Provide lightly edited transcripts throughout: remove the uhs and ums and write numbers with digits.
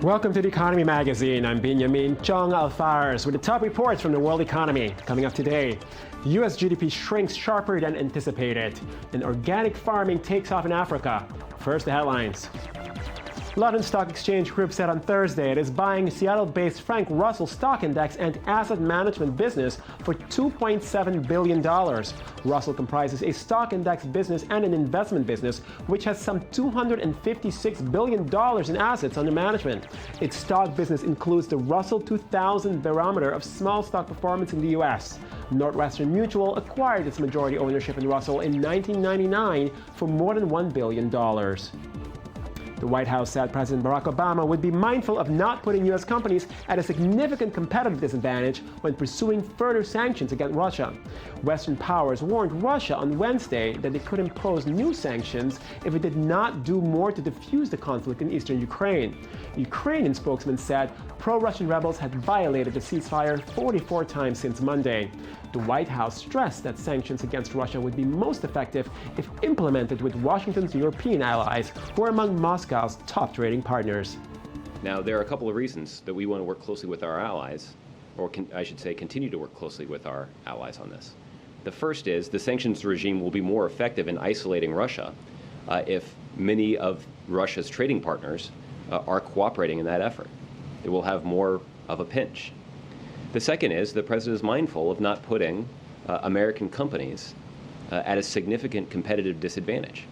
Welcome to the Economy Magazine. I'm Benjamin Chong Alfares with the top reports from the world economy. Coming up today, U.S. GDP shrinks sharper than anticipated, and organic farming takes off in Africa. First, the headlines. London Stock Exchange Group said on Thursday it is buying Seattle-based Frank Russell stock index and asset management business for $2.7 billion. Russell comprises a stock index business and an investment business, which has some $256 billion in assets under management. Its stock business includes the Russell 2000 barometer of small stock performance in the U.S. Northwestern Mutual acquired its majority ownership in Russell in 1999 for more than $1 billion. The White House said President Barack Obama would be mindful of not putting U.S. companies at a significant competitive disadvantage when pursuing further sanctions against Russia. Western powers warned Russia on Wednesday that they could impose new sanctions if it did not do more to defuse the conflict in eastern Ukraine. Ukrainian spokesman said pro-Russian rebels had violated the ceasefire 44 times since Monday. The White House stressed that sanctions against Russia would be most effective if implemented with Washington's European allies, who are among Moscow's top trading partners. Now, there are a couple of reasons that we want to work closely with our allies, or I should say continue to work closely with our allies on this. The first is the sanctions regime will be more effective in isolating Russia if many of Russia's trading partners are cooperating in that effort. It will have more of a pinch. The second is the president is mindful of not putting American companies at a significant competitive disadvantage.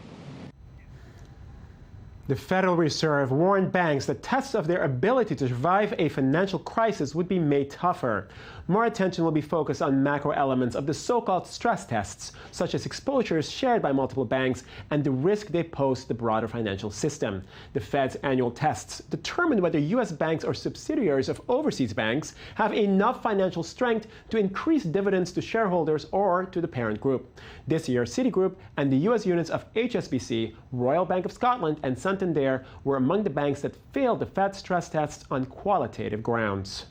The Federal Reserve warned banks that tests of their ability to survive a financial crisis would be made tougher. More attention will be focused on macro elements of the so-called stress tests, such as exposures shared by multiple banks and the risk they pose to the broader financial system. The Fed's annual tests determine whether U.S. banks or subsidiaries of overseas banks have enough financial strength to increase dividends to shareholders or to the parent group. This year, Citigroup and the U.S. units of HSBC, Royal Bank of Scotland, and Santander were among the banks that failed the Fed's stress tests on qualitative grounds.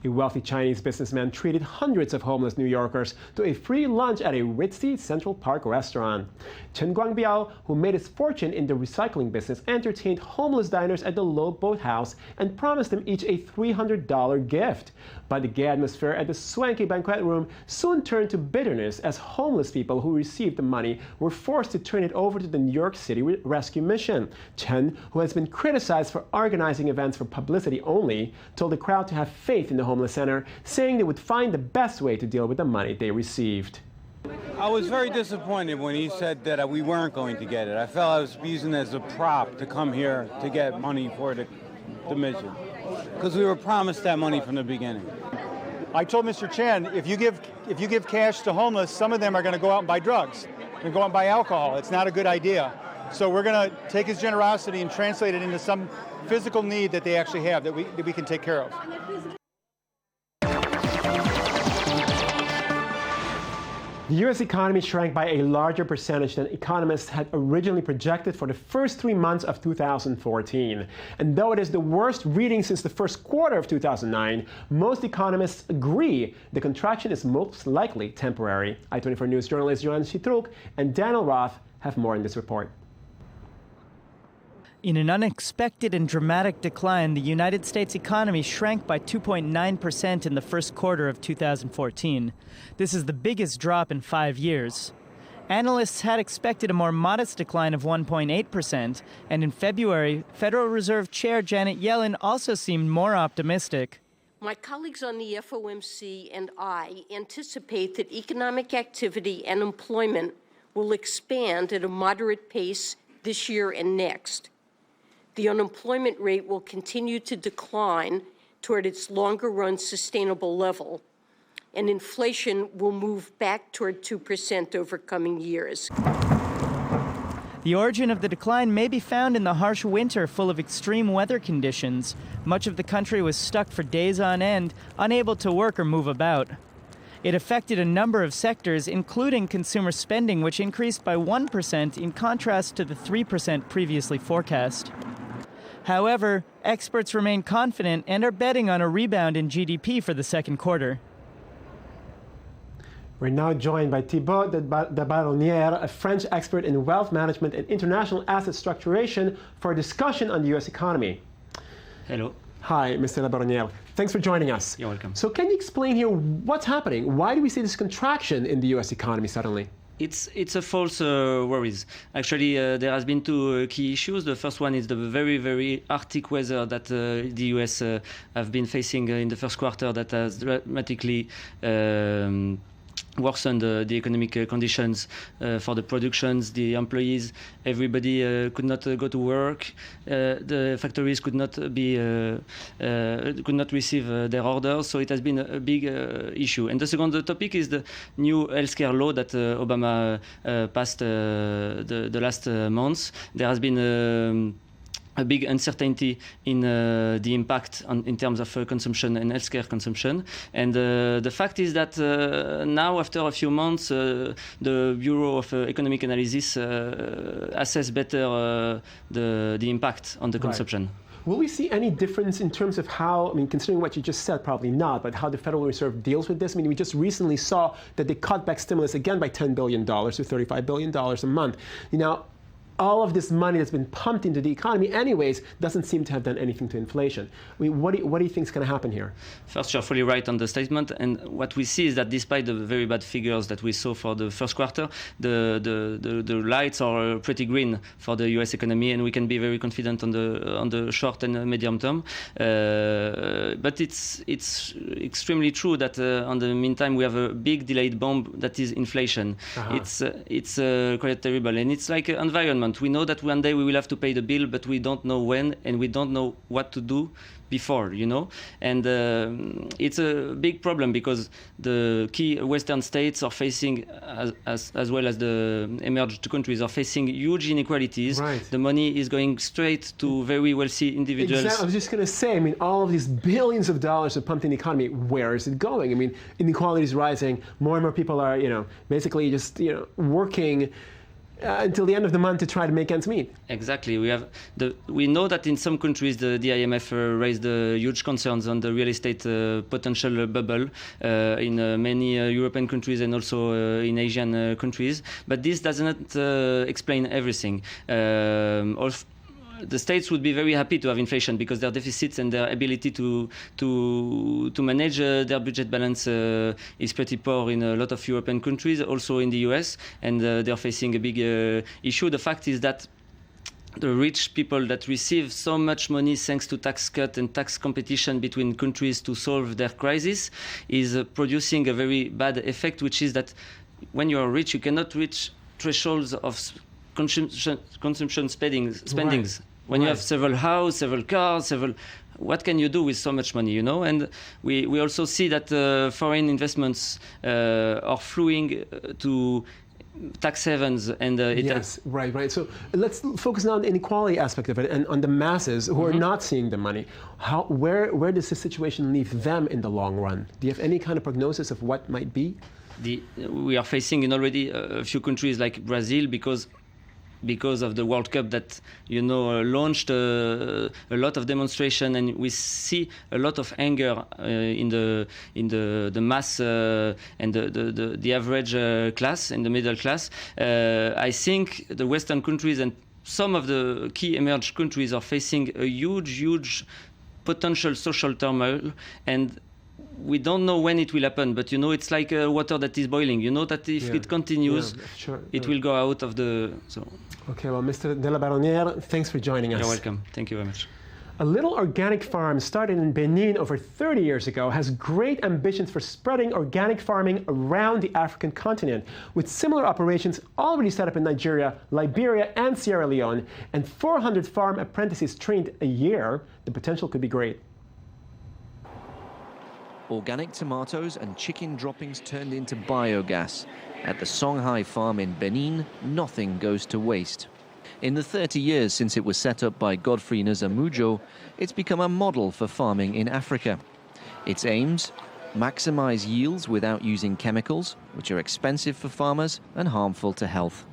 A wealthy Chinese businessman treated hundreds of homeless New Yorkers to a free lunch at a ritzy Central Park restaurant. Chen Guangbiao, who made his fortune in the recycling business, entertained homeless diners at the Low Boat House and promised them each a $300 gift. But the gay atmosphere at the swanky banquet room soon turned to bitterness as homeless people who received the money were forced to turn it over to the New York City Rescue Mission. Chen, who has been criticized for organizing events for publicity only, told the crowd to have faith in the homeless center, saying they would find the best way to deal with the money they received. I was very disappointed when he said that we weren't going to get it. I felt I was using it as a prop to come here to get money for the mission, because we were promised that money from the beginning. I told Mr. Chen, if you give cash to homeless, some of them are going to go out and buy drugs and go out and buy alcohol. It's not a good idea. So we're going to take his generosity and translate it into some physical need that they actually have that we can take care of. The U.S. economy shrank by a larger percentage than economists had originally projected for the first 3 months of 2014. And though it is the worst reading since the first quarter of 2009, most economists agree the contraction is most likely temporary. I-24 News journalist Joanne Chitruk and Daniel Roth have more in this report. In an unexpected and dramatic decline, the United States economy shrank by 2.9% in the first quarter of 2014. This is the biggest drop in 5 years. Analysts had expected a more modest decline of 1.8%, and in February, Federal Reserve Chair Janet Yellen also seemed more optimistic. My colleagues on the FOMC and I anticipate that economic activity and employment will expand at a moderate pace this year and next. The unemployment rate will continue to decline toward its longer-run sustainable level, and inflation will move back toward 2% over coming years. The origin of the decline may be found in the harsh winter full of extreme weather conditions. Much of the country was stuck for days on end, unable to work or move about. It affected a number of sectors, including consumer spending, which increased by 1% in contrast to the 3% previously forecast. However, experts remain confident and are betting on a rebound in GDP for the second quarter. We're now joined by Thibault de Baronnière, a French expert in wealth management and international asset structuration, for a discussion on the U.S. economy. Hello. Hi, Mr. de Baronnière. Thanks for joining us. You're welcome. So can you explain here what's happening? Why do we see this contraction in the U.S. economy suddenly? It's a false worries. Actually, there has been two key issues. The first one is the very, very Arctic weather that the US have been facing in the first quarter that has dramatically worsened the economic conditions for the productions, the employees. Everybody could not go to work. The factories could not receive their orders. So it has been a big issue. And the second topic is the new healthcare law that Obama passed the last months. There has been a big uncertainty in the impact in terms of consumption and healthcare consumption. And the fact is that now, after a few months, the Bureau of Economic Analysis assess better the impact on the consumption. Right. Will we see any difference in terms of how, I mean, considering what you just said, probably not, but how the Federal Reserve deals with this? I mean, we just recently saw that they cut back stimulus again by $10 billion to $35 billion a month. All of this money that's been pumped into the economy anyways doesn't seem to have done anything to inflation. I mean, what do you think is going to happen here? First, you're fully right on the statement. And what we see is that despite the very bad figures that we saw for the first quarter, the lights are pretty green for the US economy, and we can be very confident on the short and medium term. But it's extremely true that on the meantime we have a big delayed bomb that is inflation. It's quite terrible, and it's like an environment. We know that one day we will have to pay the bill, but we don't know when, and we don't know what to do before, And it's a big problem because the key Western states are facing, as well as the emerged countries, are facing huge inequalities. Right. The money is going straight to very wealthy individuals. Exactly. I was just going to say, I mean, all of these billions of dollars are pumped in the economy. Where is it going? I mean, inequality is rising. More and more people are, basically just, working until the end of the month to try to make ends meet. Exactly. We know that in some countries the IMF raised huge concerns on the real estate potential bubble in many European countries and also in Asian countries. But this does not explain everything. The states would be very happy to have inflation because their deficits and their ability to manage their budget balance is pretty poor in a lot of European countries, also in the US, and they're facing a big issue. The fact is that the rich people that receive so much money thanks to tax cut and tax competition between countries to solve their crisis is producing a very bad effect, which is that when you are rich, you cannot reach thresholds of consumption spendings. Right. When you have several houses, several cars, what can you do with so much money, And we also see that foreign investments are flowing to tax havens, and yes, right. So let's focus now on the inequality aspect of it and on the masses who are not seeing the money. Where does this situation leave them in the long run? Do you have any kind of prognosis of what might be? We are facing in already a few countries like Brazil because of the World Cup that launched a lot of demonstration, and we see a lot of anger in the mass and the average class and the middle class. I think the Western countries and some of the key emerged countries are facing a huge potential social turmoil, and we don't know when it will happen, but it's like water that is boiling. That if it continues, it will go out of the. So. Okay, well, Mr. de la Baronnière, thanks for joining us. You're welcome. Thank you very much. A little organic farm started in Benin over 30 years ago has great ambitions for spreading organic farming around the African continent, with similar operations already set up in Nigeria, Liberia, and Sierra Leone, and 400 farm apprentices trained a year. The potential could be great. Organic tomatoes and chicken droppings turned into biogas. At the Songhai farm in Benin, nothing goes to waste. In the 30 years since it was set up by Godfrey Nzamujo, it's become a model for farming in Africa. Its aims: maximize yields without using chemicals, which are expensive for farmers and harmful to health.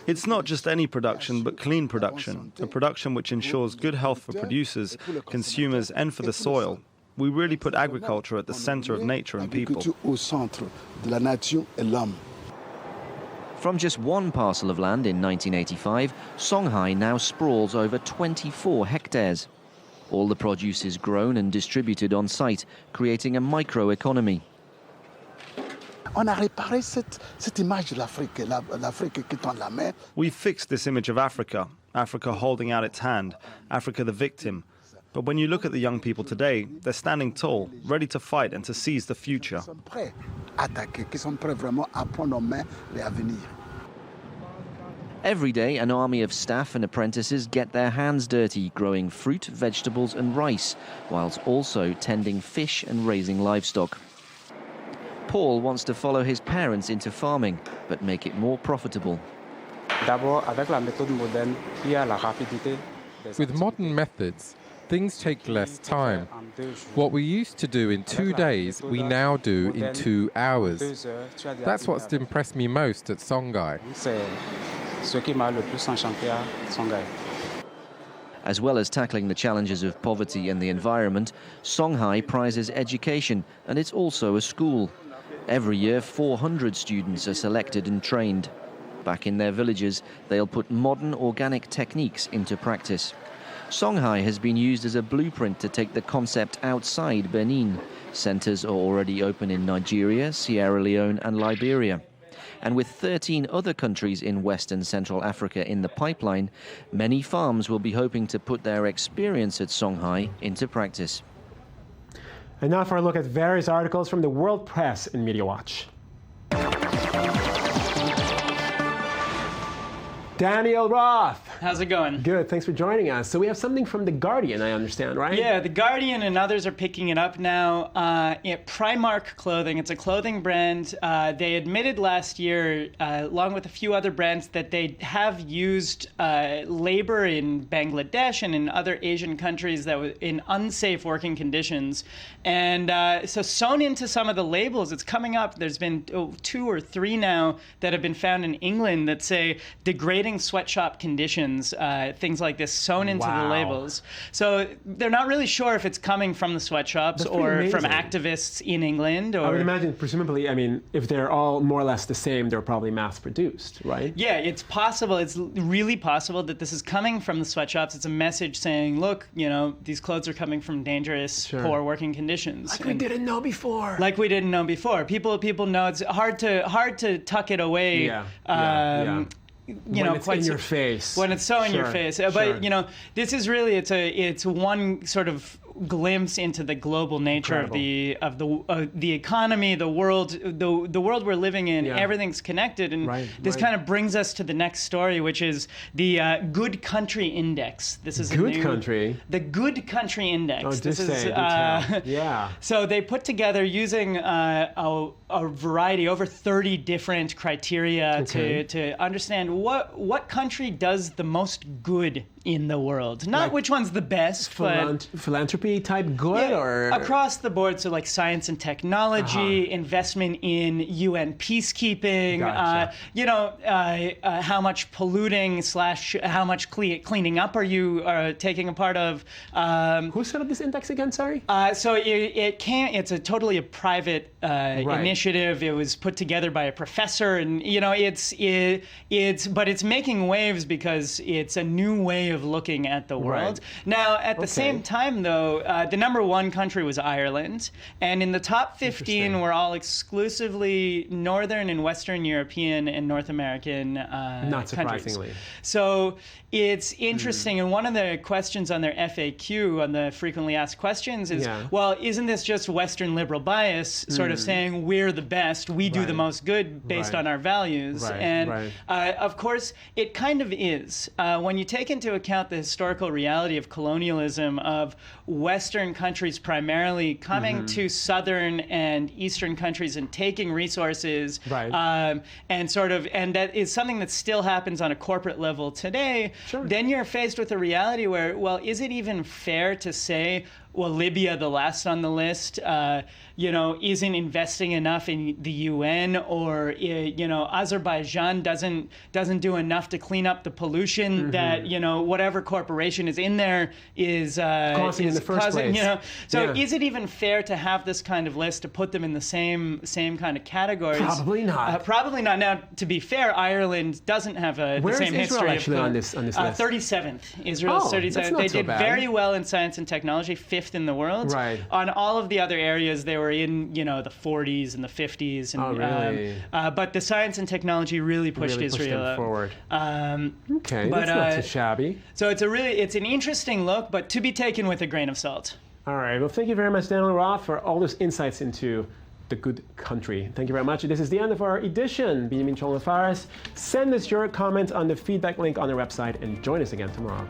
It's not just any production, but clean production, a production which ensures good health for producers, consumers, and for the soil. We really put agriculture at the center of nature and people. From just one parcel of land in 1985, Songhai now sprawls over 24 hectares. All the produce is grown and distributed on site, creating a microeconomy. We fixed this image of Africa, Africa holding out its hand, Africa the victim. But when you look at the young people today, they're standing tall, ready to fight and to seize the future. Every day, an army of staff and apprentices get their hands dirty, growing fruit, vegetables and rice, whilst also tending fish and raising livestock. Paul wants to follow his parents into farming, but make it more profitable. With modern methods, things take less time. What we used to do in 2 days, we now do in 2 hours. That's what's impressed me most at Songhai. As well as tackling the challenges of poverty and the environment, Songhai prizes education, and it's also a school. Every year, 400 students are selected and trained. Back in their villages, they'll put modern organic techniques into practice. Songhai has been used as a blueprint to take the concept outside Benin. Centres are already open in Nigeria, Sierra Leone and Liberia. And with 13 other countries in West and Central Africa in the pipeline, many farms will be hoping to put their experience at Songhai into practice. And now for a look at various articles from the world press in Media Watch. Daniel Roth. How's it going? Good, thanks for joining us. So we have something from The Guardian, I understand, right? Yeah, The Guardian and others are picking it up now. Primark Clothing, it's a clothing brand. They admitted last year, along with a few other brands, that they have used labor in Bangladesh and in other Asian countries that were in unsafe working conditions. And so sewn into some of the labels, it's coming up. There's been 2 or 3 now that have been found in England that say degrading sweatshop conditions, things like this sewn into the labels. So they're not really sure if it's coming from the sweatshops or from activists in England. Or I would imagine, presumably, I mean, if they're all more or less the same, they're probably mass-produced, right? Yeah, it's possible. It's really possible that this is coming from the sweatshops. It's a message saying, look, you know, these clothes are coming from dangerous, poor working conditions. Like we didn't know before. Like we didn't know before. People know. It's hard to tuck it away. You know, it's in your face. When it's so in your face. But you know, this is really it's one sort of glimpse into the global nature of the economy, the world we're living in. Everything's connected, and this kind of brings us to the next story, which is the Good Country Index. This is the Good Country Index. Oh, this is yeah. So they put together using a variety, over 30 different criteria to understand what country does the most good in the world. Not like which one's the best, but philanthropy type good, or across the board. So like science and technology, investment in UN peacekeeping, you know, how much polluting / how much cleaning up are you taking a part of. Who set up this index again, sorry? So it's a totally private initiative. It was put together by a professor, and you know, but it's making waves because it's a new way of looking at the world. Now, at the same time, though, the #1 country was Ireland, and in the top 15 were all exclusively Northern and Western European and North American Not surprisingly. countries. So it's interesting, and one of the questions on their FAQ, on the frequently asked questions, is, well, isn't this just Western liberal bias, sort of saying we're the best, we do the most good based on our values? And of course, it kind of is. When you take into account the historical reality of colonialism, of Western countries primarily coming to Southern and Eastern countries and taking resources, and that is something that still happens on a corporate level today, then you're faced with a reality where, well, is it even fair to say, well, Libya, the last on the list, isn't investing enough in the UN, or Azerbaijan doesn't do enough to clean up the pollution that whatever corporation is in there is causing in the first place. So is it even fair to have this kind of list, to put them in the same kind of categories? Probably not. Probably not. Now, to be fair, Ireland doesn't have the same history. Actually on this list? 37th. Israel's 37th. They did very well in science and technology, 5th in the world. Right. On all of the other areas, they were in the 40s and the 50s. And, oh, really? But the science and technology really pushed Israel them forward. Okay, but, that's not too shabby. So it's an interesting look, but to be taken with a grain of salt. All right. Well, thank you very much, Daniel Roth, for all those insights into the good country. Thank you very much. This is the end of our edition. Benjamin Chong Faris. Send us your comments on the feedback link on our website and join us again tomorrow.